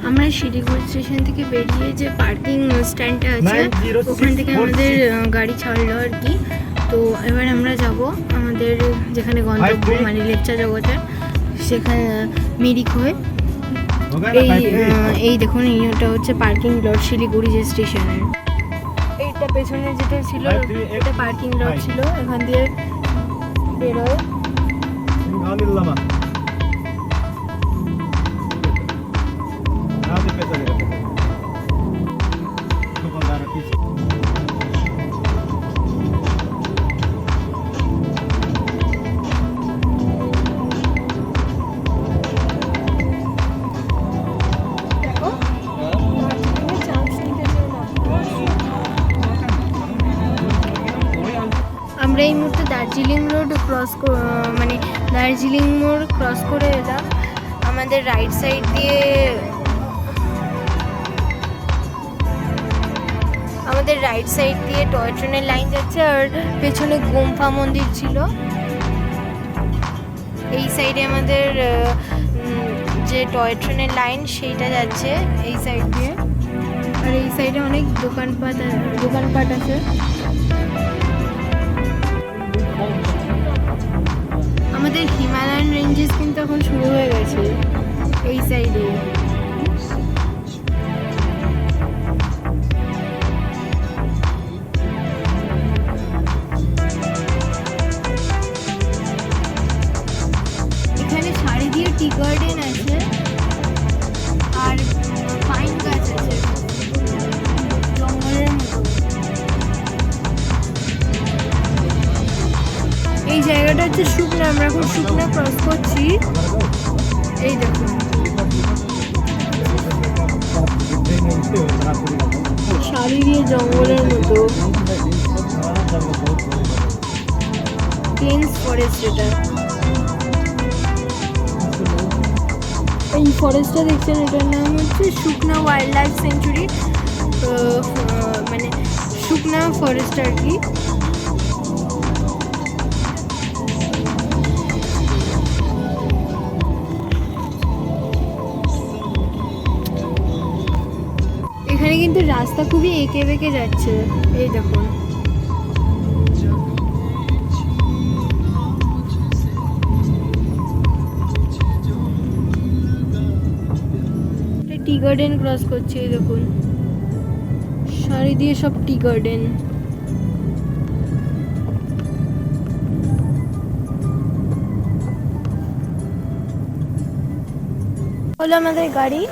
আমরা শিলিগুড়ি স্টেশন থেকে বেরিয়ে যে পার্কিং স্ট্যান্ডটা আছে ওখান থেকে আমাদের গাড়ি ছাড়লো আর কি। তো এবার আমরা যাব আমাদের যেখানে গন্তব্য মানে লেপচা জগতের সেখানে মিরিক হয়ে। এই দেখুন এইটা হচ্ছে পার্কিং লট শিলিগুড়ি যে স্টেশনের। এইটা পেছনে যেটা ছিল এটা পার্কিং লট ছিল, এখান দিয়ে বেরোয়। আমরা এই মুহূর্তে দার্জিলিং রোড মানে দার্জিলিং মোড় ক্রস করে এলাম। আমাদের রাইট সাইড দিয়ে টয় ট্রেনের লাইন যাচ্ছে, আর পেছনে গুম্ফা মন্দির ছিল। এই সাইডে আমাদের যে টয় ট্রেনের লাইন সেইটা যাচ্ছে এই সাইড দিয়ে, আর এই সাইডে অনেক দোকানপাট আছে। আমাদের হিমালয়ান রেঞ্জেস কিন্তু এখন শুরু হয়ে গেছে এই সাইডে। এখানে শাড়ি দিয়ে টি গার্ডেন আছে আর পাইন গাছ আছে জঙ্গলের মতো। এই জায়গাটা হচ্ছে শুকনা, আমরা এখন শুকনা ক্রস করছি। এই দেখুন শাড়ি দিয়ে জঙ্গলের মতো ডেন্স ফরেস্ট। এটা এই ফরেস্টটা দেখছেন, এটার নাম হচ্ছে শুকনা ওয়াইল্ড লাইফ সেঞ্চুরি, মানে শুকনা ফরেস্ট আর কি। এখানে কিন্তু রাস্তা খুবই এঁকে বেঁকে যাচ্ছে, এই দেখুন। টি গার্ডেন ক্রস করছে, এই দেখুন শাড়ি দিয়ে সব টি গার্ডেন। হলো আমাদের গাড়ি।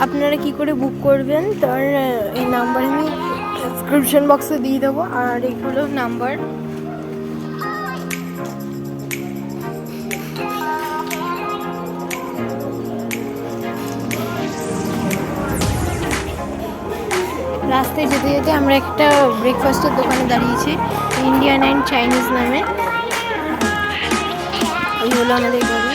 আপনারা কি করে বুক করবেন তার এই নাম্বার আমি ডেসক্রিপশন বক্সে দিয়ে দেবো, আর এইগুলো নাম্বার। রাস্তায় যেতে যেতে আমরা একটা ব্রেকফাস্টের দোকানে দাঁড়িয়েছি, ইন্ডিয়ান অ্যান্ড চাইনিজ নামে। এই হলো আমাদের গাড়ি।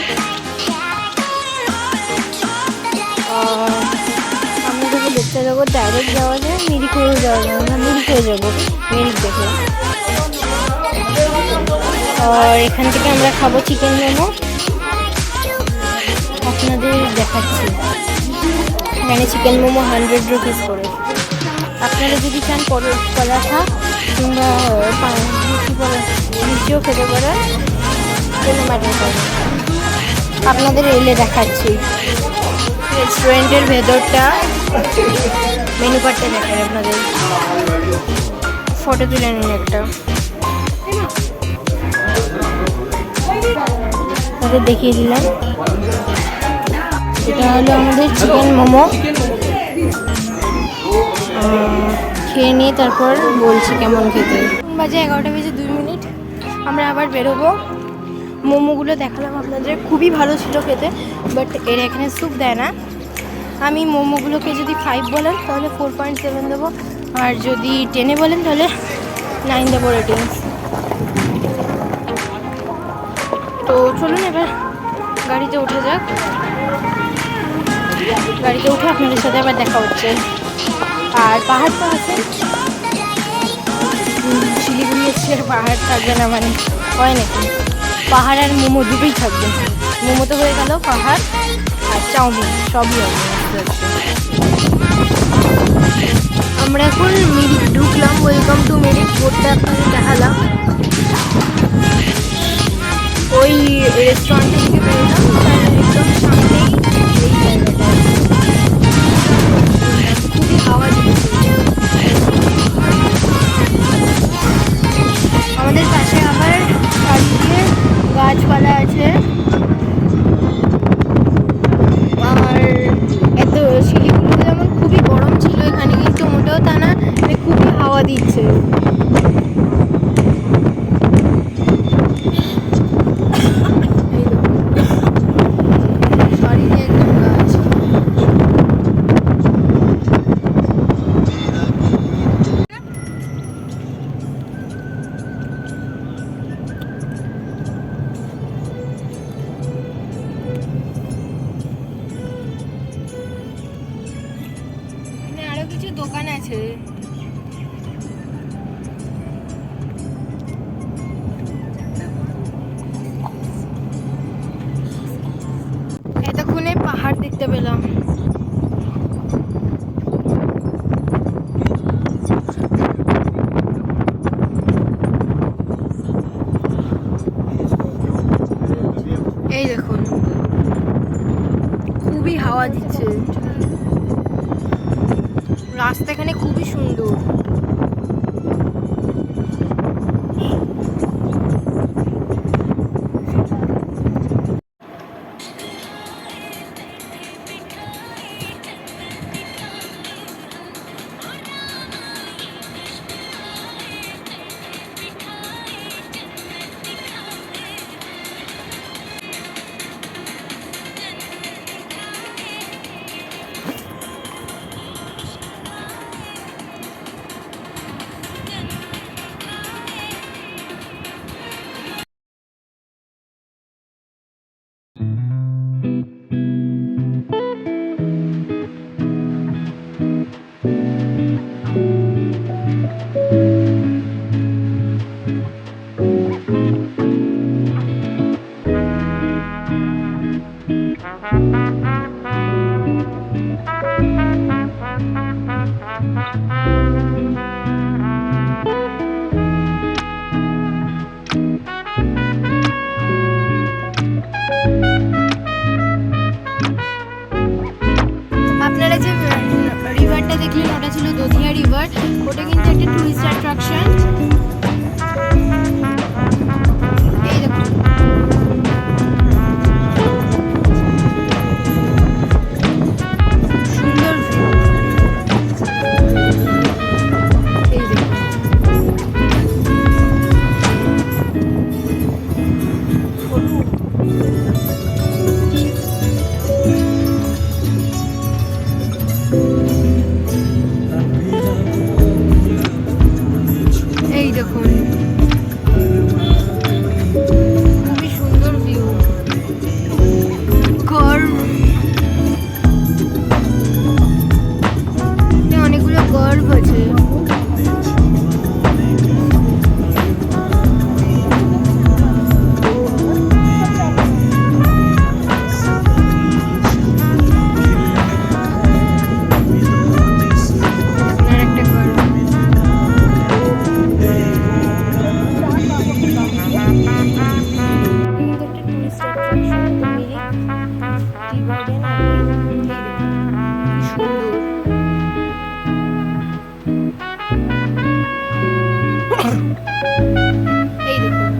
আমরা দেখে দেখতে যাবো, ডাইরেক্ট যাওয়া যায়, মিরিক হয়েও যাওয়া যায়। আমরা মিরিক হয়ে যাবো, মিরিক দেখে। আর এখান থেকে আমরা খাবো চিকেন মোমো, আপনাদের দেখাচ্ছি। এখানে চিকেন মোমো 100 রুপিস করে। আপনারা যদি চান পরোটা কিংবা লুচিও খেতে পারেন, তেলে ম্যাটার করে। আপনাদের এলে দেখাচ্ছি রেস্টুরেন্টের ভেতরটা, মেনু কার্ডটা দেখেন আপনাদের। ফটো তুলে নিন একটা, তাদের দেখিয়ে দিলাম। এটা হলো আমাদের চিকেন মোমো। খেয়ে নিয়ে তারপর বলছি কেমন খেতে। বাজে 11:02। আমরা আবার বেরোবো। মোমোগুলো দেখালাম আপনাদের, খুবই ভালো ছিল খেতে, বাট এর এখানে স্যুপ দেয় না। আমি মোমোগুলোকে যদি 5 বলেন তাহলে 4.7 দেবো, আর যদি 10 বলেন তাহলে 9 দেবো রেটিংস। তো চলুন এবার গাড়িতে ওঠা যাক। গাড়িতে উঠে আপনাদের সাথে আবার দেখা হচ্ছে। আর পাহাড় তো আছে, শিলিগুড়ি এসে পাহাড় থাকবে না মানে হয় নাকি? পাহাড় আর মোমো দুটোই থাকবে। মোমো তো হয়ে গেল, পাহাড় আর চাউমিন সবই হবে। আস্তে আস্তে। আমরা এখন মিরিক ঢুকলাম। ওয়েলকাম টু মিরিক বোর্ডটা আপনাদের দেখালাম। ওই রেস্টুরেন্টে থেকে বেরোলাম, তার একদম সামনেই এই জায়গাটা। খুবই হাওয়া দিচ্ছে। আমাদের পাশে আবার চারিদিকে গাছপালা আছে। আর এত শিলিগুড়িতে যেমন খুবই গরম ছিল, এখানে কিন্তু মোটেও তা না, মানে খুবই হাওয়া দিচ্ছে। আরো কিছু দোকান আছে। এতক্ষণে পাহাড় দেখতে পেলাম। এই দেখুন, খুবই হাওয়া দিচ্ছে। রাস্তা এখানে খুবই সুন্দর। আপনারা যে রিভারটা দেখলেন ওটা ছিল দধিয়া রিভার। ওটা কিন্তু একটা টুরিস্ট অ্যাট্রাকশন। এই দেখুন, সুন্দর ভিউ। এই দেখুন, এই দেখুন, খুবই সুন্দর ভিউ। ঘর, অনেকগুলো গর্ভ আছে। এই দেখুন,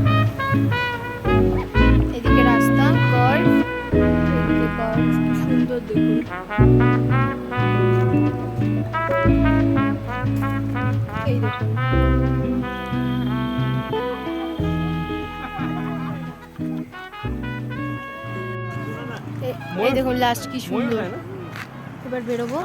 এদিকে রাস্তা, গর্ভ, এদিকে গর্ভ, কি সুন্দর দেখুন। এই দেখুন, এই দেখুন লাস্ট কি সুন্দর। এবার বেরোবো।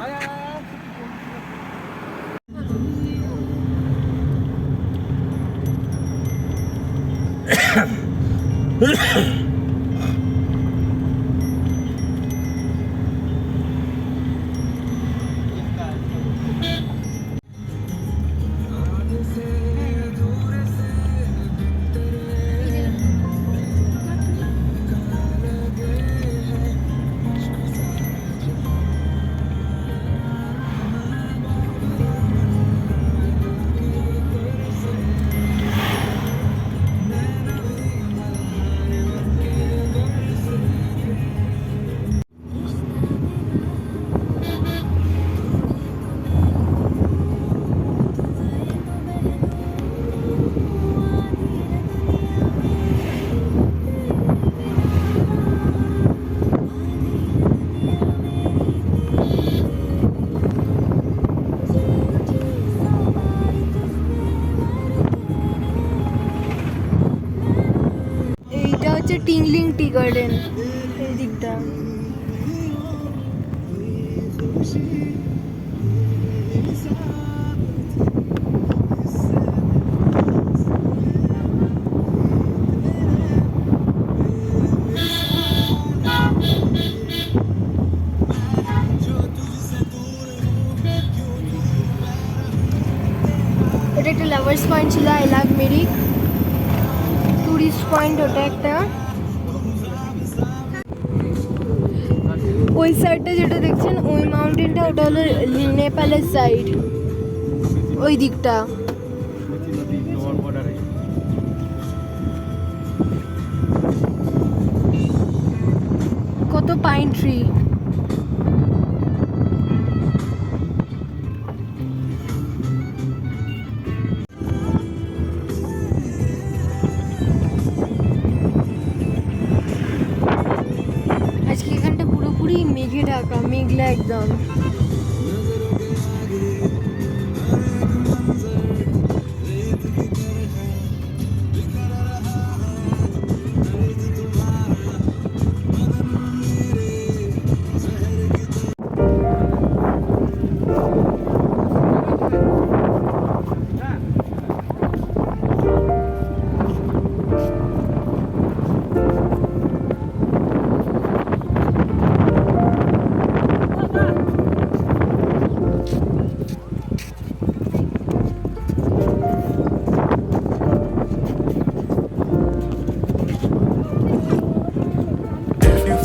টি গার্ডেন এই দিকটা। ওটা একটা লাভার্স পয়েন্ট ছিল, I love Mirik tourist point ওটা একটা। ওই সাইডটা যেটা দেখছেন ওই মাউন্টেনটা ওটা হলো নেপালের সাইড, ওই দিকটা। কত পাইন ট্রি। আজকে এখানটা পুরোপুরি মেঘে ঢাকা, মেঘলা একদম।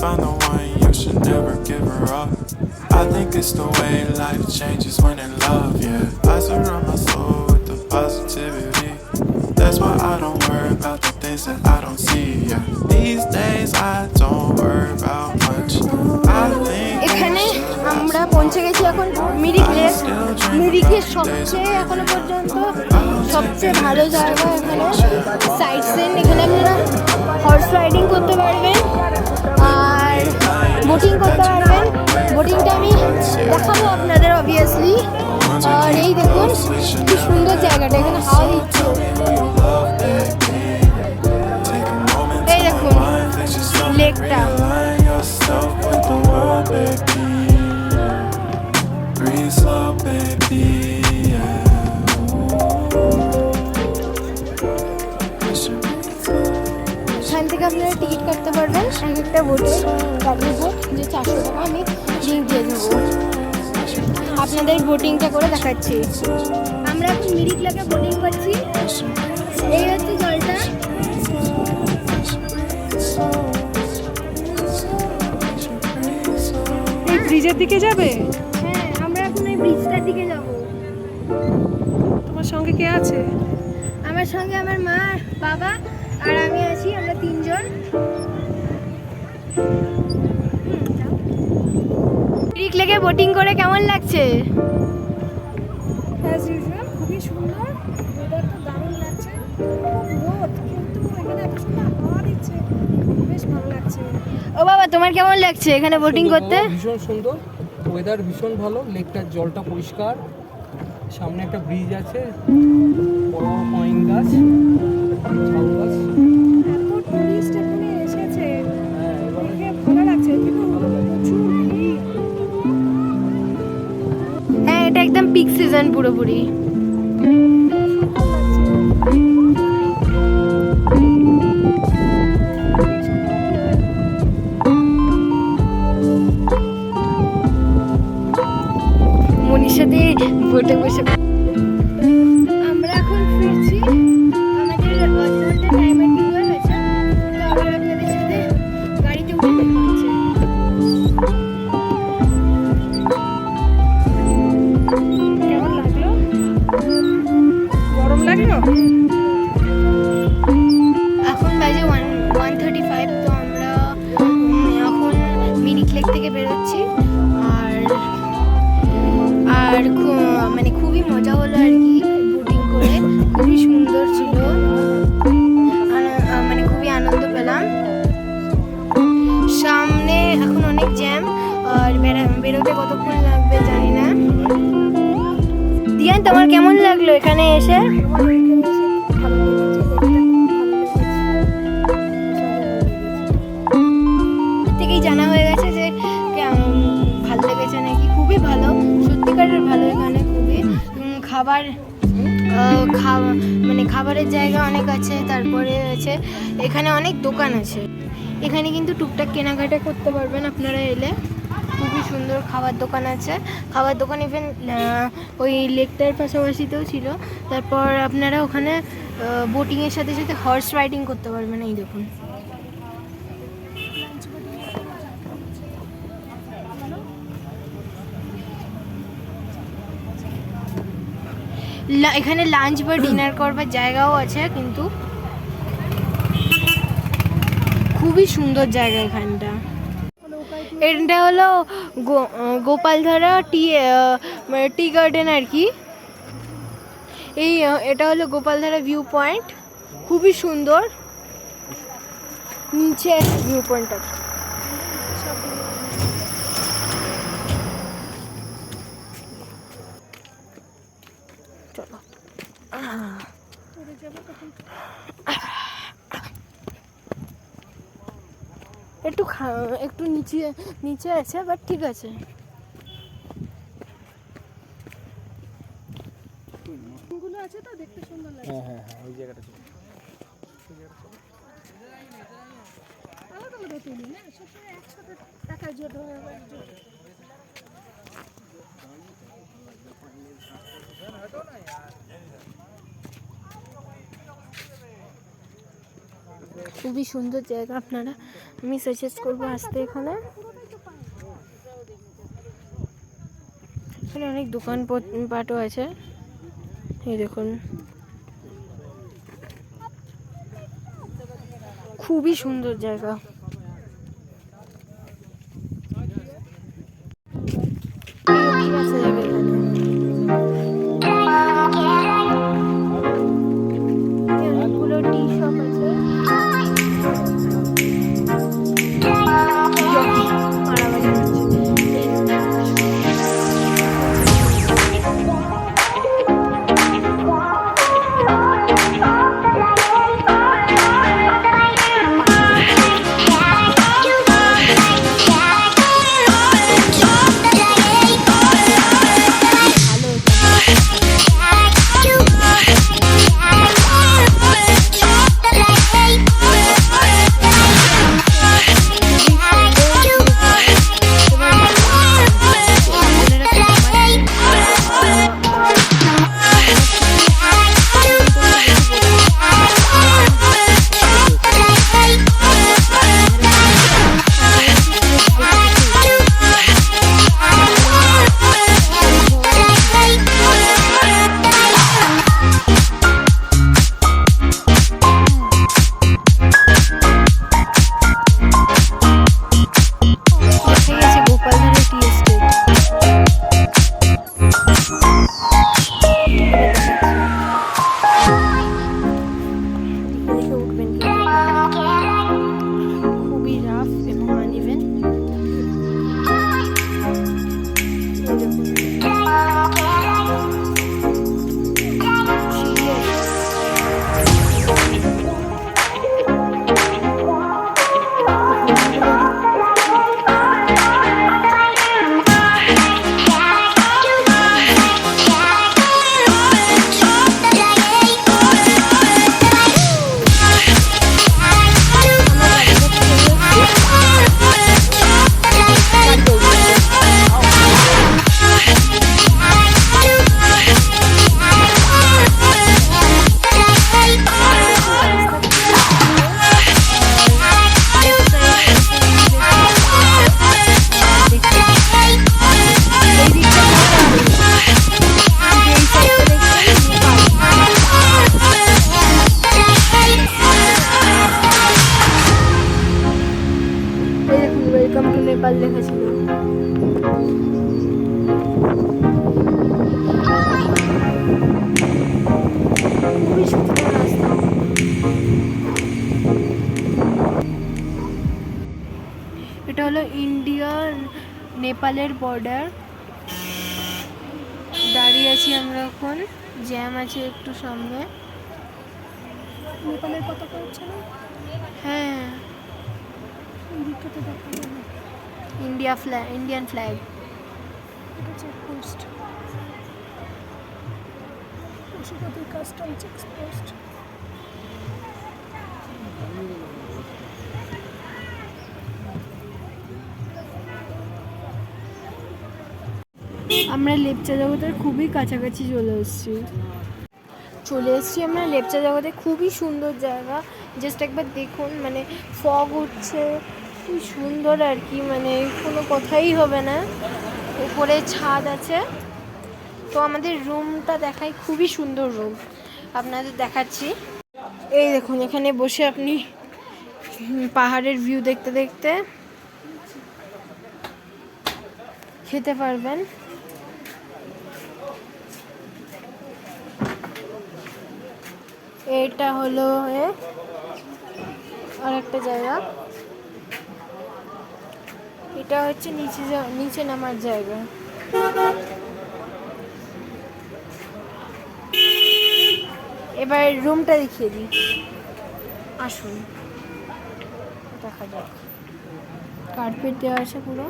Found the one, you should never give her up. I think it's the way life changes when in love, yeah. I surround my soul with the positivity. That's why I don't worry about the things that I don't see, yeah. These days I don't worry about much. I think এখানে আমরা পৌঁছে গেছি এখন Mirik lake. মিরিকের সবচেয়ে এখনো পর্যন্ত সবচেয়ে ভালো জায়গা এখানে সাইট সিন। এখানে আপনারা হর্স রাইডিং করতে পারবেন আর বোটিং করতে পারবেন। বোটিংটা আমি দেখাবো আপনাদের অবভিয়াসলি। আর এই দেখুন কি সুন্দর জায়গাটা, এখানে হাওয়া দিচ্ছে। এই দেখুন লেকটা। এখান থেকে আপনারা টিকিট কাটতে পারবেন এক একটা বোটে, গাড়ির বোট যে 400 টাকা। আমি লিঙ্ক দিয়ে দেবো, আপনাদের বোটিংটা করে দেখাচ্ছি। আমরা এখন মিরিক লেকে বোটিং করছি। এই হচ্ছে জলটা। এই ব্রিজের দিকে যাবে? হ্যাঁ, আমরা এখন এই ব্রিজটার দিকে যাব। তোমার সঙ্গে কে আছে? আমার সঙ্গে আমার মা, বাবা আর আমি আছি, আমরা 3 জন। মিরিক লেকে বোটিং করে কেমন লাগছে? অ্যাজ ইউজুয়াল খুবই সুন্দর, ওয়েদার তো দারুণ লাগছে। রোদ কিন্তু এখানে এত সুন্দর হাওয়া দিচ্ছে, বেশ ভালো লাগছে। ও বাবা, তোমার কেমন লাগছে এখানে বোটিং করতে? ভীষণ সুন্দর, ওয়েদার ভীষণ ভালো, লেকটার জলটা পরিষ্কার, সামনে একটা ব্রিজ আছে, বড় বড় পাইন গাছ, ঝাউ গাছ। এত টুরিস্ট এখানে এসেছে, দেখে ভালো লাগছে, কিন্তু প্রচুর ভিড়। হ্যাঁ, এটা একদম পিক সিজন পুরোপুরি। মনির সাথে বোটে বসে আমরা এখন ফিরছি। আমাদের অর্ধেকটা টাইম আর কি হয়েছে, তো আবার আপনাদের সাথে গাড়িতে উঠে দেখা হচ্ছে। কেমন লাগলো? গরম লাগলো? এখন বাজে 1:35, তো আমরা এখন মিরিক লেক থেকে বেরোচ্ছি। আর মানে খুবই মজা হলো আর কি বোটিং করে, খুবই সুন্দর ছিল, মানে খুবই আনন্দ পেলাম। সামনে এখন অনেক জ্যাম, আর বেরোতে কতক্ষণ লাগবে জানি না। দিয়ান, তোমার কেমন লাগলো এখানে এসে? মানে খাবারের জায়গা অনেক আছে, তারপরে আছে এখানে অনেক দোকান আছে। এখানে কিন্তু টুকটাক কেনাকাটা করতে পারবেন আপনারা এলে। খুবই সুন্দর খাবার দোকান আছে, খাবার দোকান ইভেন ওই লেকটার পাশাপাশিতেও ছিল। তারপর আপনারা ওখানে বোটিংয়ের সাথে সাথে হর্স রাইডিং করতে পারবেন। এই দেখুন, এখানে লাঞ্চ বা ডিনার করবার জায়গাও আছে, কিন্তু খুবই সুন্দর জায়গা এখানটা। এটা হলো গোপালধারা টি গার্ডেন আর কি। এটা হলো গোপালধারা ভিউ পয়েন্ট, খুবই সুন্দর। নিচে ভিউ পয়েন্টটা চলো। একটু নিচে আছে, বাট ঠিক আছে। গুলো আছে তো দেখতে সুন্দর লাগে। হ্যাঁ ওই জায়গাটা আলাদা আলাদা তুলি না, সবসময় একসাথে টাকা জোট হয়ে খুবই সুন্দর জায়গা, আপনারা আমি সাজেস্ট করবো আসতে। এখানে অনেক দোকান পাটও আছে, এই দেখুন, খুবই সুন্দর জায়গা। অনেকগুলো টি শপ আছে। নেপাল লেখা ছিল। খুবই সুন্দর রাস্তা। এটা হলো ইন্ডিয়া নেপালের বর্ডার। দাঁড়িয়ে আছি আমরা এখন, জ্যাম আছে একটু সামনে। নেপালের পতাকা হচ্ছে না? হ্যাঁ, ইন্ডিয়ান ফ্ল্যাগ। এটা চেকপোস্ট। Pashupati custom checkpost. আমরা লেপচা জগতের খুবই কাছাকাছি চলে এসেছি আমরা লেপচা জগতে। খুবই সুন্দর জায়গা, জাস্ট একবার দেখুন, মানে ফগ উঠছে, খুব সুন্দর আর কি, মানে কোনো কথাই হবে না। উপরে ছাদ আছে। তো আমাদের রুমটা দেখাই, খুবই সুন্দর রুম, আপনাদের দেখাচ্ছি। এই দেখুন, এখানে বসে আপনি পাহাড়ের ভিউ দেখতে দেখতে খেতে পারবেন। এটা হলো আর একটা জায়গা, এটা হচ্ছে নিচে নামার জায়গা। এবার রুমটা দেখিয়ে দিই, আসুন দেখা যাক। কার্পেট দেওয়া আছে পুরো।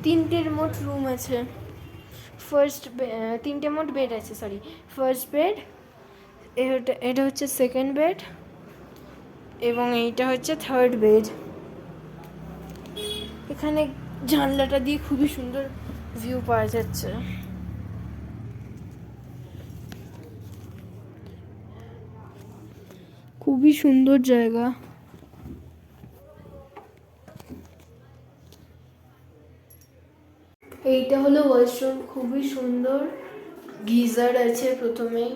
তিনটের মোট রুম আছে। তিনটে মোট বেড আছে, সরি। ফার্স্ট বেড, এটা হচ্ছে সেকেন্ড বেড, এবং এইটা হচ্ছে থার্ড বেড। এখানে জানলাটা দিয়ে খুবই সুন্দর ভিউ পাওয়া যাচ্ছে। খুবই সুন্দর জায়গা। এইটা হলো ওয়াশরুম, খুবই সুন্দর। গিজার আছে প্রথমেই।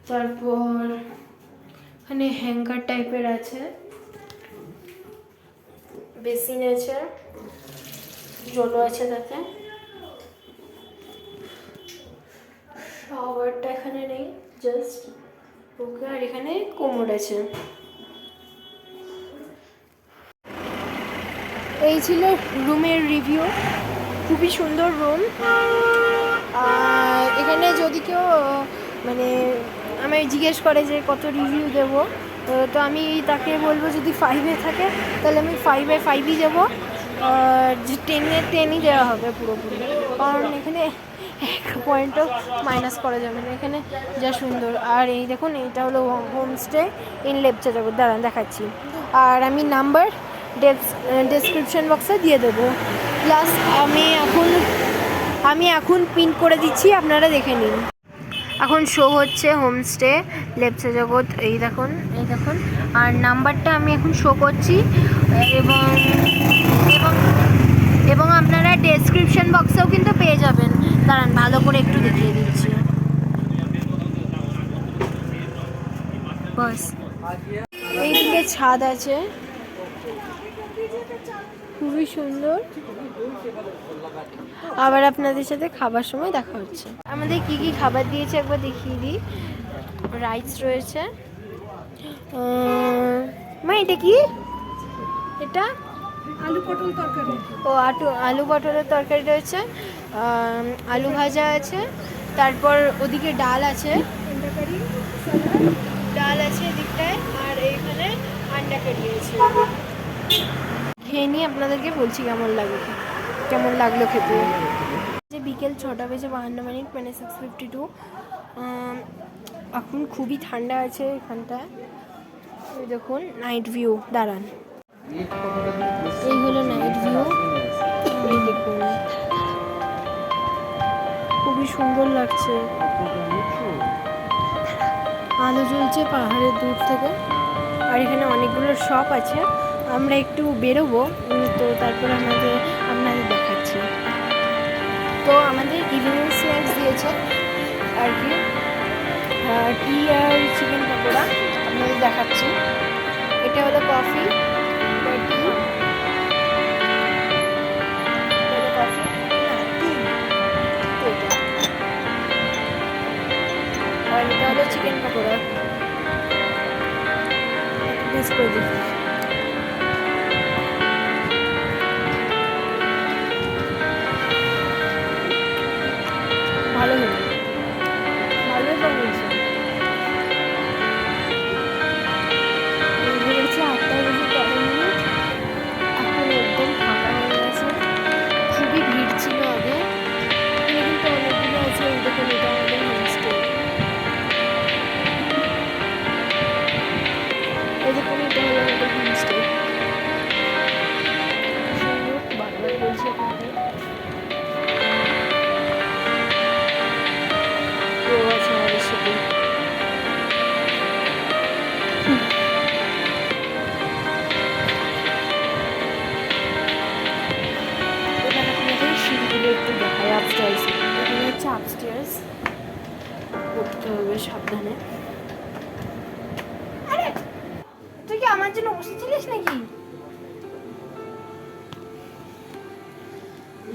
তারপর এখানে হ্যাঙ্গার টাইপের আছে, বেসিন আছে, জলও আছে তাতে। শাওয়ারটা এখানে নেই, জাস্ট ওকে। আর এখানে কোমর আছে। এই ছিল রুমের রিভিউ। খুবই সুন্দর রুম। এখানে যদি কেউ মানে আমায় জিজ্ঞেস করে যে কত রিভিউ দেব, তো আমি তাকে বলবো যদি 5-এ থাকে তাহলে আমি 5-এ 5ই দেবো, যে 10-এ 10ই দেওয়া হবে পুরোপুরি। কারণ এখানে 1 পয়েন্টও মাইনাস করা যাবে না, এখানে যা সুন্দর। আর এই দেখুন, এইটা হলো হোমস্টে ইন লেপচা জগৎ। দাঁড়ান দেখাচ্ছি। আর আমি নাম্বার ডেসক্রিপশন বক্সে দিয়ে দেবো। প্লাস আমি এখন পিন করে দিচ্ছি, আপনারা দেখে নিন। এখন শো হচ্ছে হোমস্টে লেপচা জগৎ, এই দেখুন। আর নাম্বারটা আমি এখন শো করছি, এবং এবং এবং আপনারা ডেসক্রিপশন বক্সেও কিন্তু পেয়ে যাবেন। দাঁড়ান ভালো করে একটু দেখিয়ে দিচ্ছি। বাস এইদিকে ছাদ আছে, খুবই সুন্দর। আবার আপনাদের সাথে খাবার সময় দেখা হচ্ছে। আমাদের কি কি খাবার দিয়েছে একবার দেখিয়ে দিই। রাইস রয়েছে। মা এটা কি? এটা আলু পটল তরকারি। ও আলু পটলের তরকারি রয়েছে। আলু ভাজা আছে। তারপর ওদিকে ডাল আছে, ডাল আছে এদিকটায়। আর এইখানে আন্ডা কারি আছে। খেয়ে নিয়ে আপনাদেরকে বলছি কেমন লাগলো খেতে। যে বিকেল 6:52, মানে 6:52। এখন খুবই ঠান্ডা আছে এখানটায়। দেখুন নাইট ভিউ। দাঁড়ান, এই হলো নাইট ভিউ। এই দেখুন, খুবই সুন্দর লাগছে। আলো জ্বলছে পাহাড়ের দূর থেকে। আর এখানে অনেকগুলো শপ আছে। আমরা একটু বেরোবো, তো তারপর আপনাদের দেখাচ্ছি। তো আমাদের ইভিনিং স্ন্যাক্স দিয়েছে আর কি, টি আর চিকেন পকোড়া। আপনাদের দেখাচ্ছি। এটা হলো কফি, টি, আর এটা হলো চিকেন পকোড়া। টেস্ট করে দিই। ভালো হলো, ভালো তো বলছে। 8টা বেজে 13 মিনিট। আমার জন্য বসেছিলিস নাকি?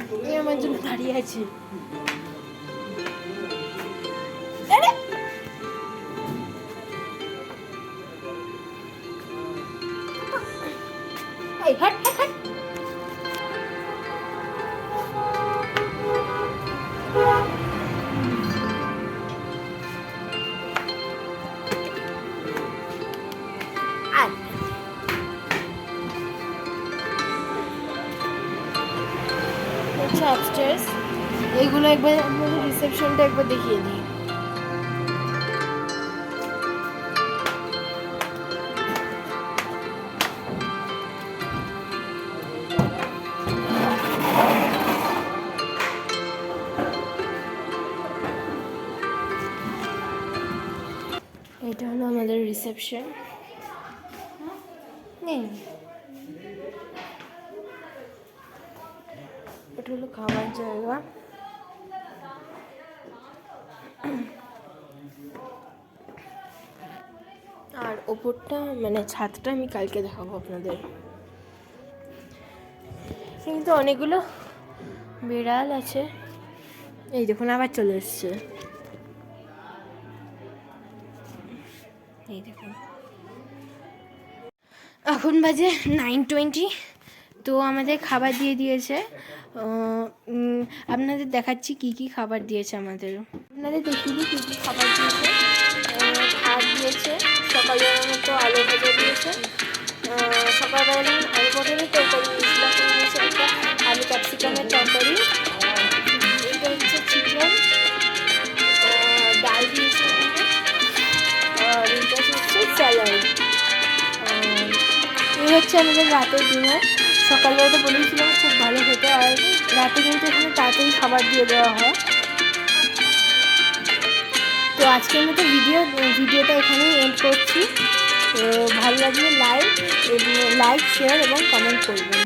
তুই আমার জন্য দাঁড়িয়ে আছি। এই হাট হাট হাট। হচ্ছে আপস্টেয়ার্স। এইগুলো একবার আপনাদের রিসেপশনটা একবার দেখিয়ে দিই। এটা হলো আমাদের রিসেপশন। নেই, এটা হলো খাবার জায়গা। আর ওপরটা মানে ছাদটা আমি কালকে দেখাবো আপনাদের। কিন্তু অনেকগুলো বিড়াল আছে, এই দেখুন আবার চলে এসছে। এই দেখুন এখন বাজে 9:20। তো আমাদের খাবার দিয়ে দিয়েছে। আপনাদের দেখাচ্ছি কি কি খাবার দিয়েছে আমাদের। আপনাদের দেখিয়ে দিই কী কী খাবার দিয়েছে। ভাত দিয়েছে, সকালের মতো আলু ভাজা দিয়েছে। সকালবেলা যেমন আলু পটলের তরকারি দিয়েছিল, দিয়েছে একটা আলু ক্যাপসিকামের তরকারি। এইটা হচ্ছে চিকেন, ডাল দিয়েছে, আর এইটা হচ্ছে স্যালাড। এই হচ্ছে আমাদের রাতের ডিনার। সকালবেলা তো বলেছিলাম খুব ভালো খেতে, আর রাতে কিন্তু এখানে তাড়াতাড়ি খাবার দিয়ে দেওয়া হয়। তো আজকের মতো ভিডিওটা এখানেই এন্ড করছি। তো ভালো লাগলে লাইক শেয়ার এবং কমেন্ট করবেন।